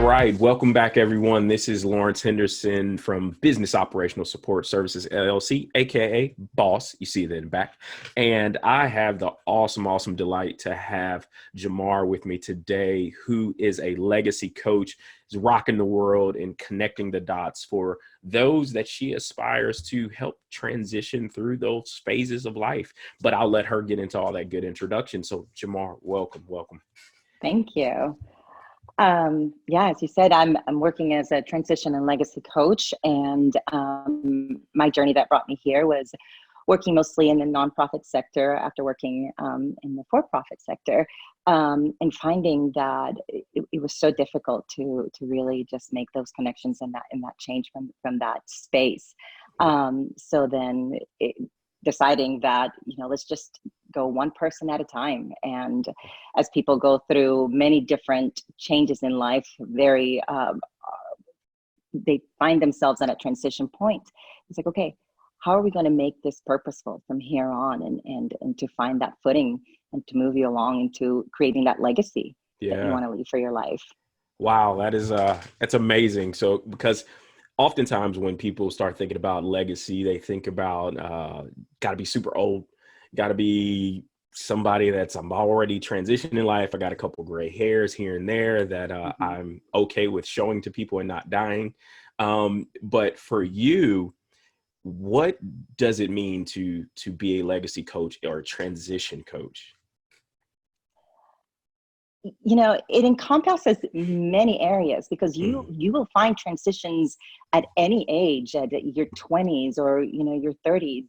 right. Welcome back, everyone. This is Lawrence Henderson from Business Operational Support Services, LLC, aka Boss. You see that in the back. And I have the awesome delight to have Jamar with me today, who is a legacy coach, is rocking the world and connecting the dots for those that she aspires to help transition through those phases of life. But I'll let her get into all that good introduction. So Jamar, welcome. Thank you. As you said, I'm working as a transition and legacy coach, and my journey that brought me here was working mostly in the nonprofit sector after working in the for-profit sector, and finding that it was so difficult to really just make those connections and that change from that space. So then deciding that, let's just go one person at a time. And as people go through many different changes in life, they find themselves at a transition point. It's like, okay, how are we going to make this purposeful from here on and to find that footing and to move you along into creating that legacy that you want to leave for your life? Wow, that's amazing. So because oftentimes when people start thinking about legacy, they think about got to be super old, got to be somebody I'm already transitioning in life. I got a couple gray hairs here and there that I'm okay with showing to people and not dying. But for you, what does it mean to be a legacy coach or a transition coach? It encompasses many areas because you will find transitions at any age, at your 20s or your 30s.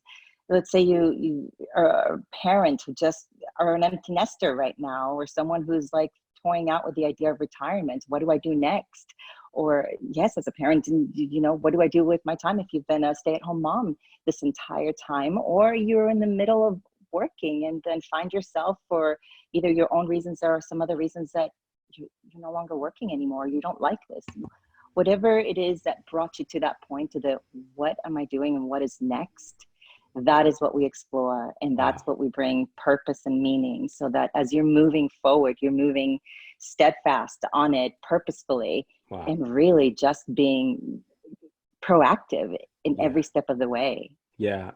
Let's say you are a parent who just are an empty nester right now, or someone who's like toying out with the idea of retirement. What do I do next? Or yes, as a parent, what do I do with my time if you've been a stay-at-home mom this entire time, or you're in the middle of working and then find yourself for either your own reasons or some other reasons that you're no longer working anymore. You don't like this. Whatever it is that brought you to that point, to the what am I doing and what is next, that is what we explore. And that's what we bring purpose and meaning, so that as you're moving forward, you're moving steadfast on it purposefully and really just being proactive in every step of the way. Yeah,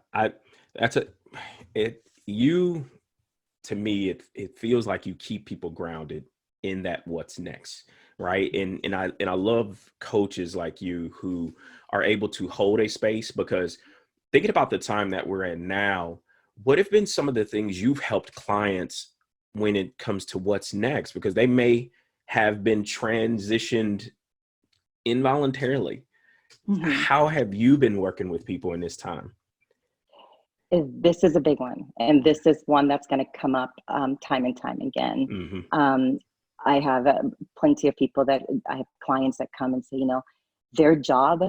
to me, it feels like you keep people grounded in that what's next, right? And I love coaches like you who are able to hold a space, because thinking about the time that we're in now, what have been some of the things you've helped clients when it comes to what's next? Because they may have been transitioned involuntarily. How have you been working with people in this time? This is a big one. And this is one that's going to come up time and time again. I have plenty of people I have clients that come and say, their job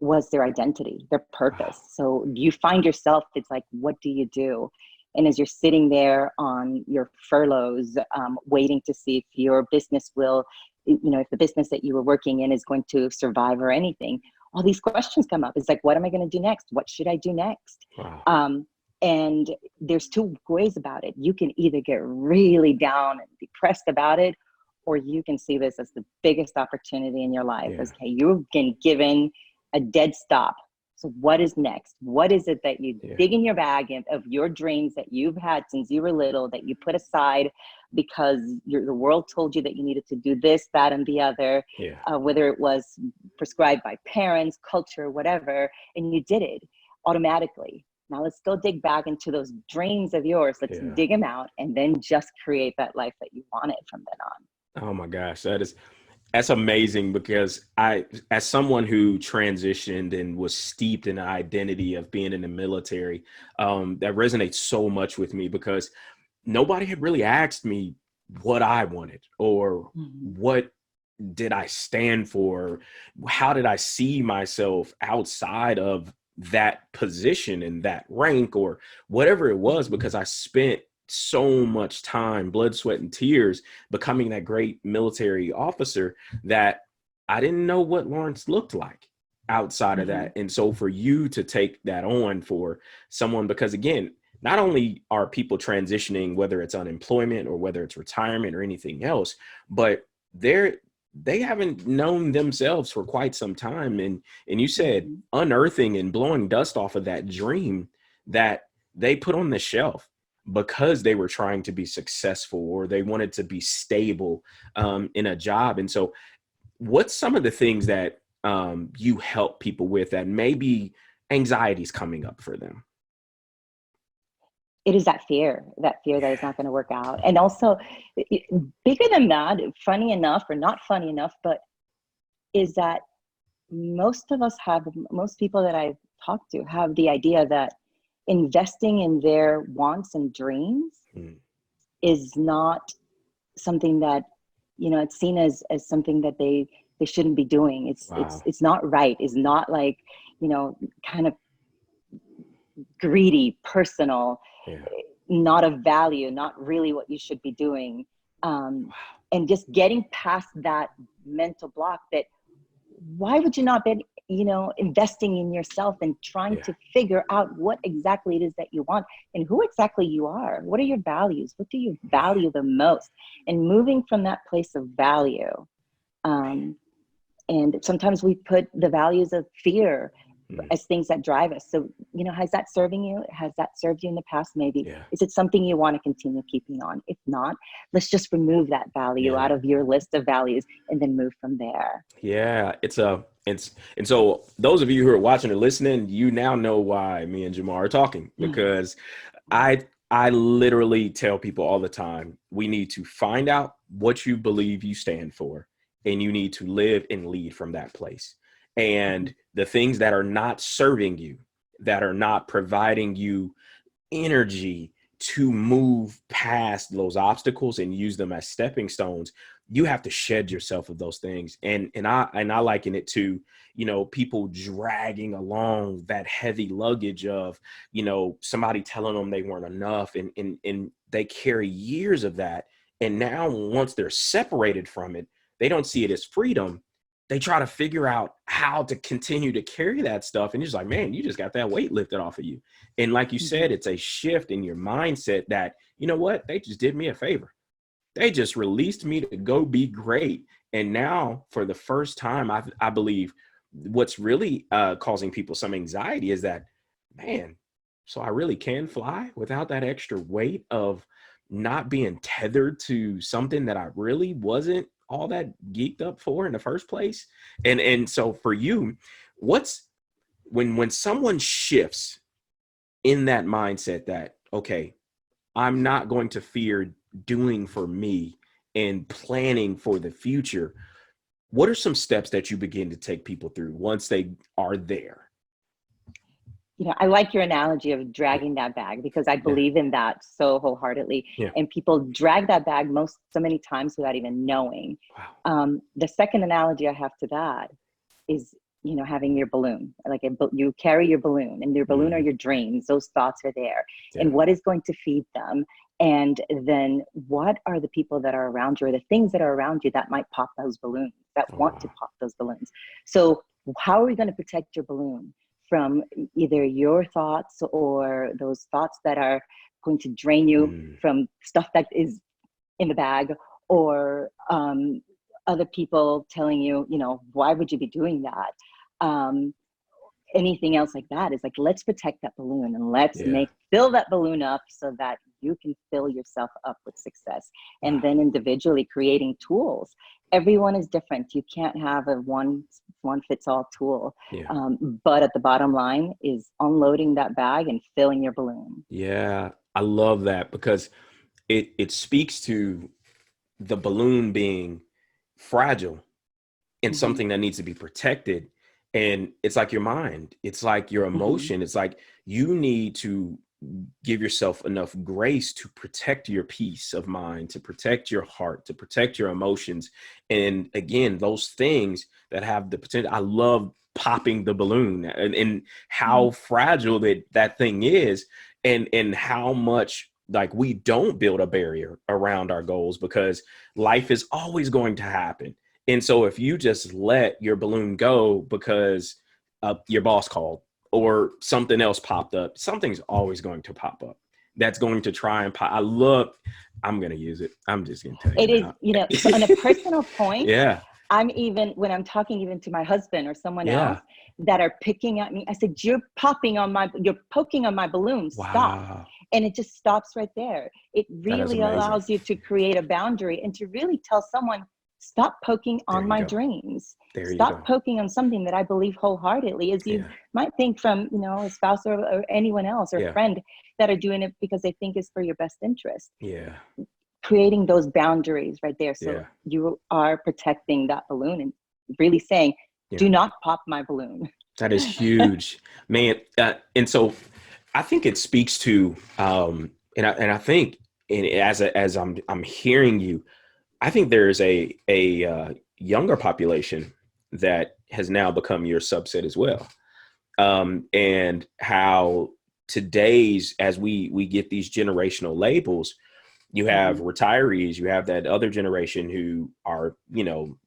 was their identity, their purpose. So you find yourself, it's like, what do you do? And as you're sitting there on your furloughs, waiting to see if your business will, if the business that you were working in is going to survive or anything, all these questions come up. It's like, what am I going to do next? What should I do next? And there's two ways about it. You can either get really down and depressed about it, or you can see this as the biggest opportunity in your life. Okay, you've been given a dead stop. So what is next? What is it that you dig in your bag of your dreams that you've had since you were little, that you put aside because the world told you that you needed to do this, that, and the other, whether it was prescribed by parents, culture, whatever, and you did it automatically. Now let's go dig back into those dreams of yours. Let's dig them out and then just create that life that you wanted from then on. Oh my gosh, that's amazing, because as someone who transitioned and was steeped in the identity of being in the military, that resonates so much with me, because nobody had really asked me what I wanted or what did I stand for? How did I see myself outside of that position and that rank or whatever it was? Because I spent so much time, blood, sweat, and tears becoming that great military officer that I didn't know what Lawrence looked like outside of that. And so for you to take that on for someone, because again, not only are people transitioning, whether it's unemployment or whether it's retirement or anything else, but they haven't known themselves for quite some time. And you said Mm-hmm. unearthing and blowing dust off of that dream that they put on the shelf because they were trying to be successful or they wanted to be stable in a job. And so what's some of the things that you help people with that maybe anxiety's coming up for them? It is that fear that it's not going to work out. And also bigger than that, funny enough or not funny enough, but is that most people that I've talked to have the idea that investing in their wants and dreams is not something that, it's seen as something that they shouldn't be doing. It's not right. It's not like, kind of greedy, personal, not of value, not really what you should be doing. And just getting past that mental block that why would you not be, investing in yourself and trying to figure out what exactly it is that you want and who exactly you are. What are your values? What do you value the most? And moving from that place of value. And sometimes we put the values of fear as things that drive us. So, has that serving you? Has that served you in the past? Maybe. Is it something you want to continue keeping on? If not, let's just remove that value out of your list of values and then move from there. Yeah, and so those of you who are watching or listening, you now know why me and Jamar are talking, because I literally tell people all the time, we need to find out what you believe you stand for, and you need to live and lead from that place. And the things that are not serving you, that are not providing you energy to move past those obstacles and use them as stepping stones, you have to shed yourself of those things. And I liken it to, people dragging along that heavy luggage of, somebody telling them they weren't enough, and they carry years of that. And now once they're separated from it, they don't see it as freedom. They try to figure out how to continue to carry that stuff. And you're just like, man, you just got that weight lifted off of you. And like you said, it's a shift in your mindset that, you know what, they just did me a favor. They just released me to go be great. And now for the first time, I believe what's really causing people some anxiety is that, man, so I really can fly without that extra weight of not being tethered to something that I really wasn't all that geeked up for in the first place. And so for you, what's when someone shifts in that mindset that, okay, I'm not going to fear doing for me and planning for the future, what are some steps that you begin to take people through once they are there? I like your analogy of dragging that bag, because I believe in that so wholeheartedly. And people drag that bag so many times without even knowing. The second analogy I have to that is, having your balloon. Like you carry your balloon, and your balloon are your dreams. Those thoughts are there. And what is going to feed them? And then what are the people that are around you, or the things that are around you that might pop those balloons, that want to pop those balloons? So how are we going to protect your balloon from either your thoughts or those thoughts that are going to drain you from stuff that is in the bag, or other people telling you, why would you be doing that? Anything else like that is like, let's protect that balloon, and let's fill that balloon up so that you can fill yourself up with success. And then individually creating tools. Everyone is different. You can't have a one fits all tool. But at the bottom line is unloading that bag and filling your balloon. Yeah, I love that, because it speaks to the balloon being fragile and something that needs to be protected. And it's like your mind, it's like your emotion. It's like you need to give yourself enough grace to protect your peace of mind, to protect your heart, to protect your emotions. And again, those things that have the potential. I love popping the balloon and how fragile that thing is, and how much like we don't build a barrier around our goals, because life is always going to happen. And so if you just let your balloon go because your boss called or something else popped up, something's always going to pop up that's going to try and pop. I'm going to use it. I'm just going to tell you. It is, so on a personal point, I'm even, when I'm talking even to my husband or someone Yeah. else that are picking at me, I said, you're poking on my balloon, stop. Wow. And it just stops right there. It That is really amazing. allows you to create a boundary and to really tell someone, stop poking There on you my go. dreams. There you Stop go. poking on something that I believe wholeheartedly, as you Yeah. might think from, a spouse or anyone else or Yeah. friend that are doing it because they think it's for your best interest. Yeah. Creating those boundaries right there. So Yeah. you are protecting that balloon and really saying, Yeah. do not pop my balloon. That is huge, man. And so I think it speaks to, and I think, and as I'm hearing you, I think there is a younger population that has now become your subset as well. And how today's, as we get these generational labels, you have Mm-hmm. retirees, you have that other generation who are,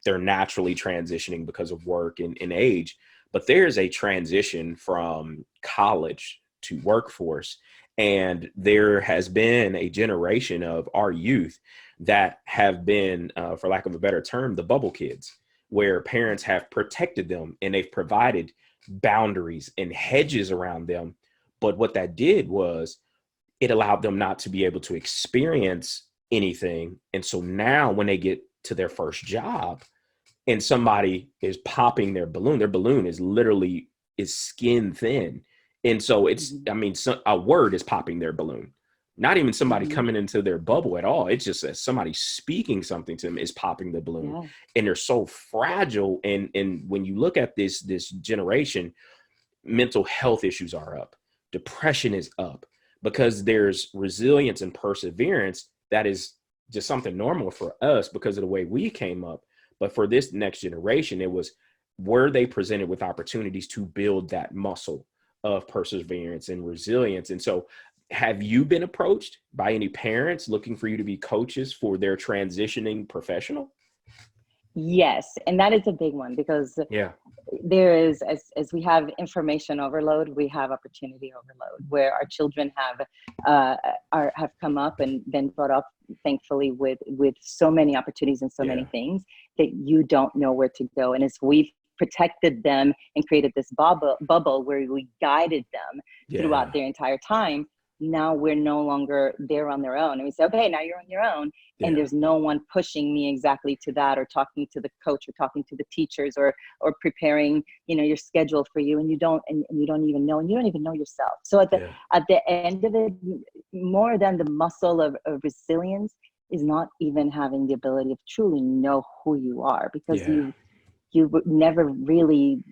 they're naturally transitioning because of work and age, but there's a transition from college to workforce. And there has been a generation of our youth that have been, for lack of a better term, the bubble kids, where parents have protected them and they've provided boundaries and hedges around them. But what that did was it allowed them not to be able to experience anything. And so now when they get to their first job and somebody is popping their balloon is literally is skin thin. And so it's, Mm-hmm. I mean, a word is popping their balloon, not even somebody Mm-hmm. coming into their bubble at all. It's just that somebody speaking something to them is popping the balloon, Yeah. and they're so fragile. And when you look at this generation, mental health issues are up, depression is up, because there's resilience and perseverance that is just something normal for us because of the way we came up. But for this next generation, it was, were they presented with opportunities to build that muscle of perseverance and resilience? And so have you been approached by any parents looking for you to be coaches for their transitioning professional? Yes. And that is a big one because Yeah. there is, as we have information overload, we have opportunity overload, where our children have come up and been brought up, thankfully, with so many opportunities and so many Yeah. things that you don't know where to go. And as we've protected them and created this bubble where we guided them throughout Yeah. their entire time, now we're no longer there on their own. And we say, okay, now you're on your own. And Yeah. there's no one pushing me exactly to that, or talking to the coach, or talking to the teachers, or preparing, your schedule for you. And you don't even know, and you don't even know yourself. So at Yeah. the end of it, more than the muscle of resilience is not even having the ability of truly know who you are, because Yeah. you were never really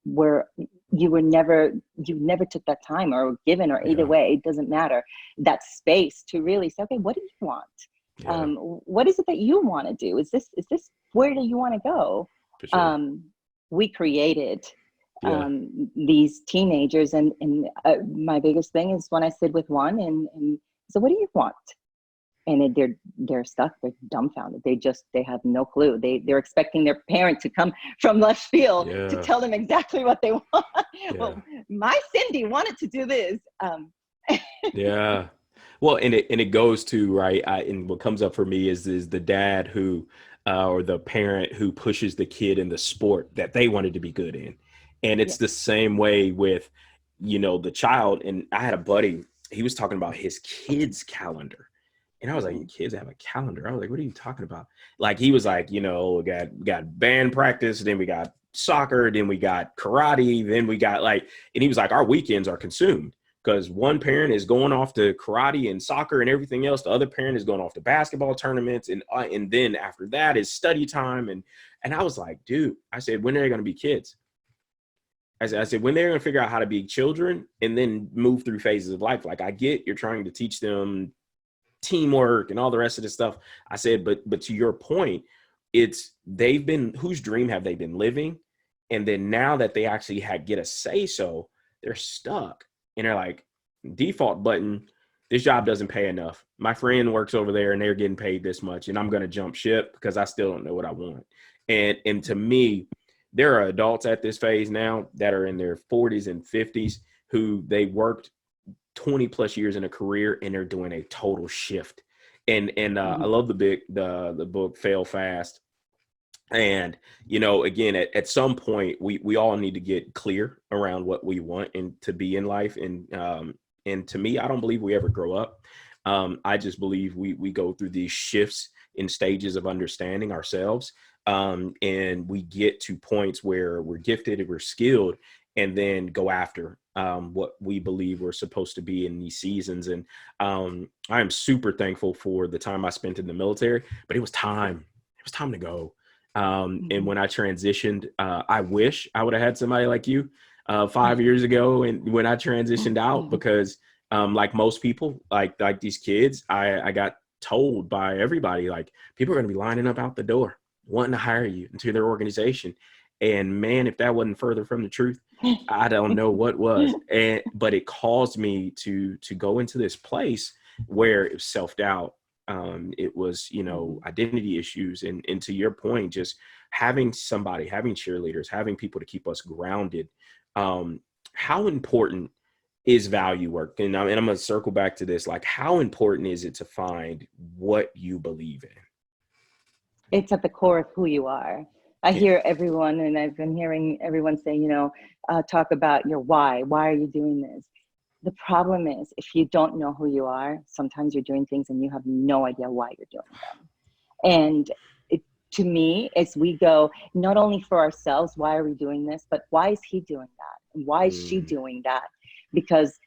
were you never took that time or given, or either Yeah. way, it doesn't matter, that space to really say, okay, what do you want? Yeah. What is it that you want to do? Is this where do you want to go? For sure. um, we created Yeah. these teenagers, and my biggest thing is when I sit with one and so what do you want? And they're stuck, they're dumbfounded, they have no clue, they're expecting their parent to come from left field to Yeah. tell them exactly what they want. Yeah. Well, my Cindy wanted to do this. Yeah. Well, and it goes to, right. And what comes up for me is the dad who, or the parent who pushes the kid in the sport that they wanted to be good in. And it's Yes. the same way with, the child. And I had a buddy, he was talking about his kid's calendar. And I was like, your Mhm. kids have a calendar? I was like, what are you talking about? Like, he was like, we got band practice, then we got soccer, then we got karate, then we got and he was like, our weekends are consumed because one parent is going off to karate and soccer and everything else. The other parent is going off to basketball tournaments. And then after that is study time. And I was like, dude, I said, when are they going to be kids? I said, when they're going to figure out how to be children and then move through phases of life. Like, I get you're trying to teach them teamwork and all the rest of this stuff. I said, but to your point, it's whose dream have they been living? And then now that they actually get a say so, they're stuck. And they're like, default button, this job doesn't pay enough. My friend works over there and they're getting paid this much, and I'm going to jump ship because I still don't know what I want. And to me, there are adults at this phase now that are in their 40s and 50s who they worked 20 plus years in a career and they're doing a total shift. And I Mhm. love the book Fail Fast. And, again, at some point, we all need to get clear around what we want and to be in life. And to me, I don't believe we ever grow up. I just believe we go through these shifts in stages of understanding ourselves. And we get to points where we're gifted and we're skilled, and then go after what we believe we're supposed to be in these seasons. And I am super thankful for the time I spent in the military, but it was time. It was time to go. And when I transitioned, I wish I would have had somebody like you 5 years ago. And when I transitioned out, because like most people, like these kids, I got told by everybody, like, people are going to be lining up out the door wanting to hire you into their organization. And man, if that wasn't further from the truth, I don't know what was. But it caused me to go into this place where it was self-doubt. It was, identity issues. And to your point, just having cheerleaders, having people to keep us grounded. How important is value work? And I'm going to circle back to this. Like, how important is it to find what you believe in? It's at the core of who you are. I hear everyone, and I've been hearing everyone say, talk about your why. Why are you doing this? The problem is, if you don't know who you are, sometimes you're doing things and you have no idea why you're doing them. And to me, as we go, not only for ourselves, why are we doing this, but why is he doing that? And why is she doing that? Because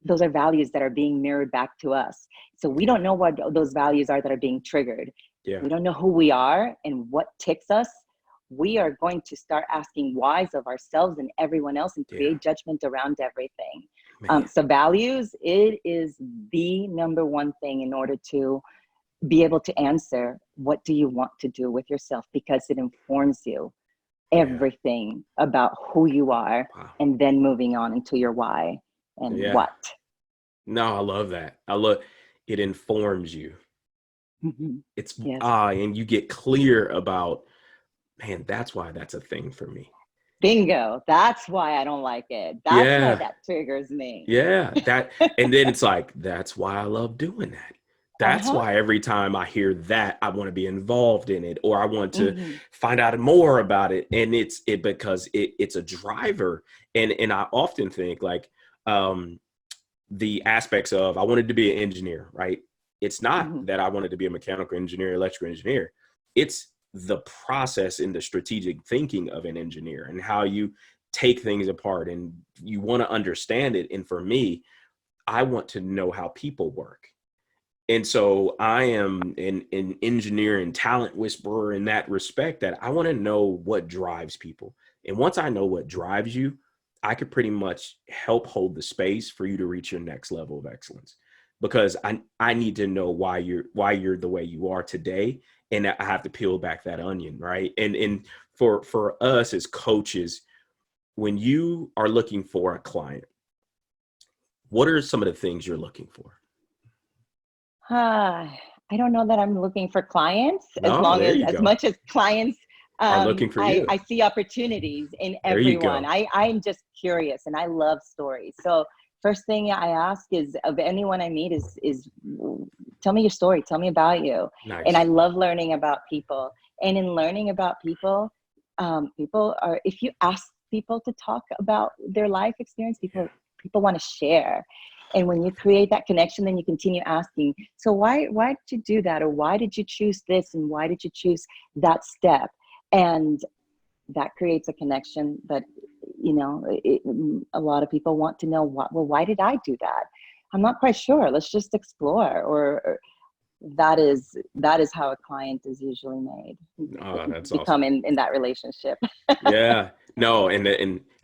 those are values that are being mirrored back to us. So we don't know what those values are that are being triggered. Yeah. We don't know who we are and what ticks us. We are going to start asking whys of ourselves and everyone else and create judgment around everything. So values, it is the number one thing in order to be able to answer, what do you want to do with yourself? Because it informs you everything about who you are, and then moving on into your why and what. No, I love that. It informs you. It's and you get clear about, man, that's why that's a thing for me. Bingo. That's why I don't like it. That's why that triggers me. Yeah. And then it's like, that's why I love doing that. That's why every time I hear that, I want to be involved in it, or I want to find out more about it. And it's because it's a driver. And I often think, like, the aspects of, I wanted to be an engineer, right? It's not that I wanted to be a mechanical engineer, electrical engineer. It's the process and the strategic thinking of an engineer and how you take things apart, and you want to understand it. And for me, I want to know how people work. And so I am an engineer and talent whisperer in that respect, that I want to know what drives people. And once I know what drives you, I could pretty much help hold the space for you to reach your next level of excellence, because I need to know why you're the way you are today. And I have to peel back that onion. Right. And for us as coaches, when you are looking for a client, what are some of the things you're looking for? I don't know that I'm looking for clients, as much as clients are looking for you. I see opportunities in everyone. I'm just curious, and I love stories. So first thing I ask is, of anyone I meet, is tell me your story. Tell me about you. Nice. And I love learning about people. And in learning about people, if you ask people to talk about their life experience, people want to share. And when you create that connection, then you continue asking, so why did you do that? Or why did you choose this? And why did you choose that step? And that creates a connection that, a lot of people want to know, why did I do that? I'm not quite sure. Let's just explore. Or that is how a client is usually made. Oh, that's become awesome. in that relationship. Yeah. No, and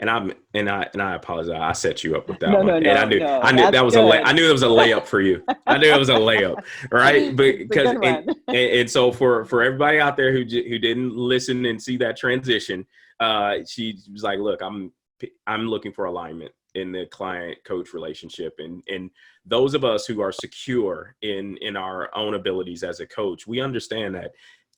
I apologize. I set you up with that one. No, and I knew that was I knew it was a layup for you. I knew it was a layup, right? Because and so for everybody out there who didn't listen and see that transition, she was like, "Look, I'm looking for alignment in the client coach relationship, and those of us who are secure in our own abilities as a coach, we understand that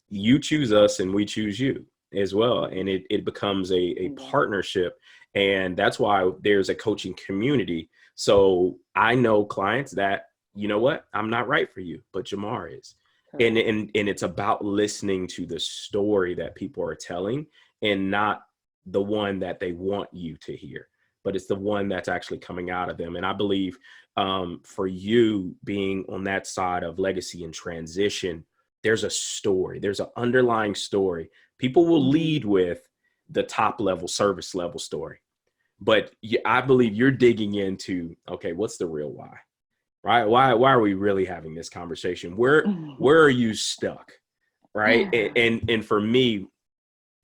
you choose us and we choose you as well. And it becomes a partnership. And that's why there's a coaching community. So I know clients that, you know what, I'm not right for you, but Jamar is. And it's about listening to the story that people are telling, and not the one that they want you to hear, but it's the one that's actually coming out of them. And I believe for you being on that side of legacy and transition, there's a story, there's an underlying story. People will lead with the top level service level story, but I believe you're digging into, okay, what's the real why? Right? Why are we really having this conversation? Where are you stuck? Right? And for me,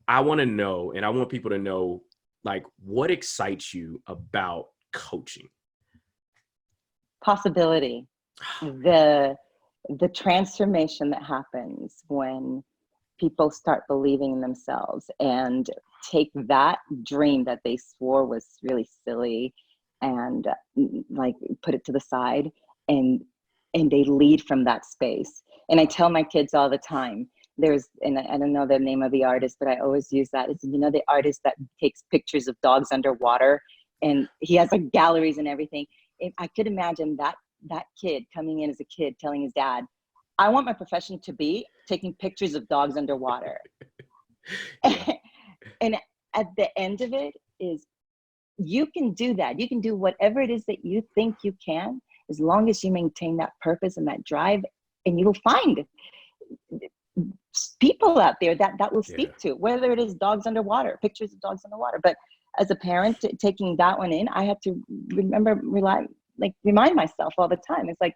I want to know, and I want people to know, like, what excites you about coaching? Possibility. The transformation that happens when people start believing in themselves and take that dream that they swore was really silly and like put it to the side, and they lead from that space. And I tell my kids all the time, and I don't know the name of the artist, but I always use that. It's, you know, the artist that takes pictures of dogs underwater, and he has like galleries and everything. If I could imagine that kid coming in as a kid telling his dad, I want my profession to be taking pictures of dogs underwater. And at the end of it is, you can do that. You can do whatever it is that you think you can, as long as you maintain that purpose and that drive, and you will find people out there that will speak to, whether it is dogs underwater, pictures of dogs underwater. But as a parent taking that one in, I had to remind myself all the time. It's like,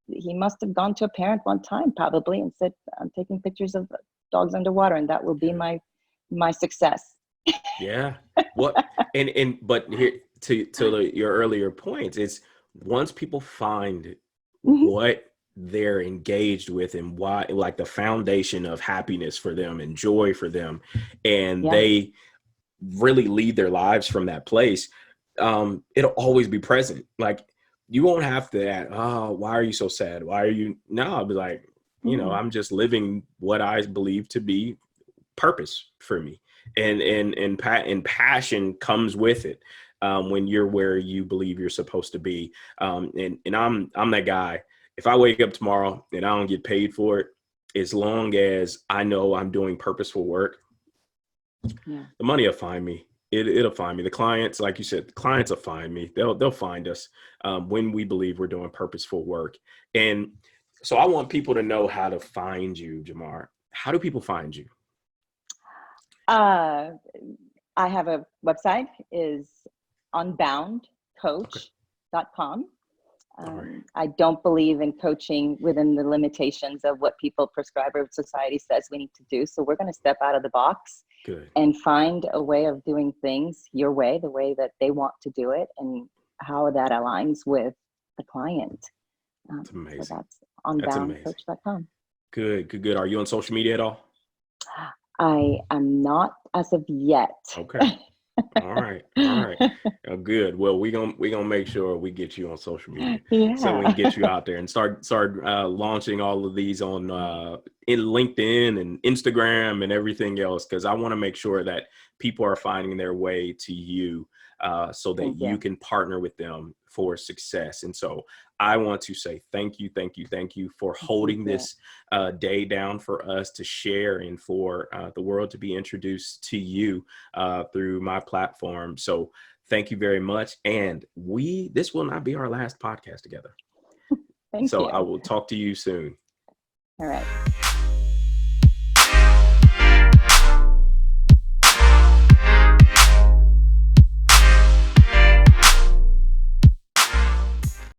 he must have gone to a parent one time probably and said, I'm taking pictures of dogs underwater, and that will be my success. Yeah. What? But here to your earlier points, it's once people find what they're engaged with and why, like the foundation of happiness for them and joy for them, and they really lead their lives from that place, it'll always be present. Like, you won't have to add, oh, why are you so sad? Why are you? No, I'll be like, you know, I'm just living what I believe to be purpose for me. And passion comes with it when you're where you believe you're supposed to be. And I'm that guy. If I wake up tomorrow and I don't get paid for it, as long as I know I'm doing purposeful work, the money will find me. It'll find me. The clients, like you said, the clients will find me. They'll find us when we believe we're doing purposeful work. And so I want people to know how to find you, Jamar. How do people find you? I have a website, is unboundcoach.com. I don't believe in coaching within the limitations of what people, prescriber society says we need to do. So we're going to step out of the box and find a way of doing things your way, the way that they want to do it, and how that aligns with the client. That's amazing. So that's unboundcoach.com. Good. Are you on social media at all? I am not as of yet. Okay. All right. Oh, good. Well, we're gonna make sure we get you on social media, so we can get you out there and start launching all of these on in LinkedIn and Instagram and everything else, because I want to make sure that people are finding their way to you, so that you can partner with them for success. And so I want to say thank you for holding this day down for us to share, and for the world to be introduced to you through my platform. So thank you very much. And this will not be our last podcast together. Thank you. I will talk to you soon. All right.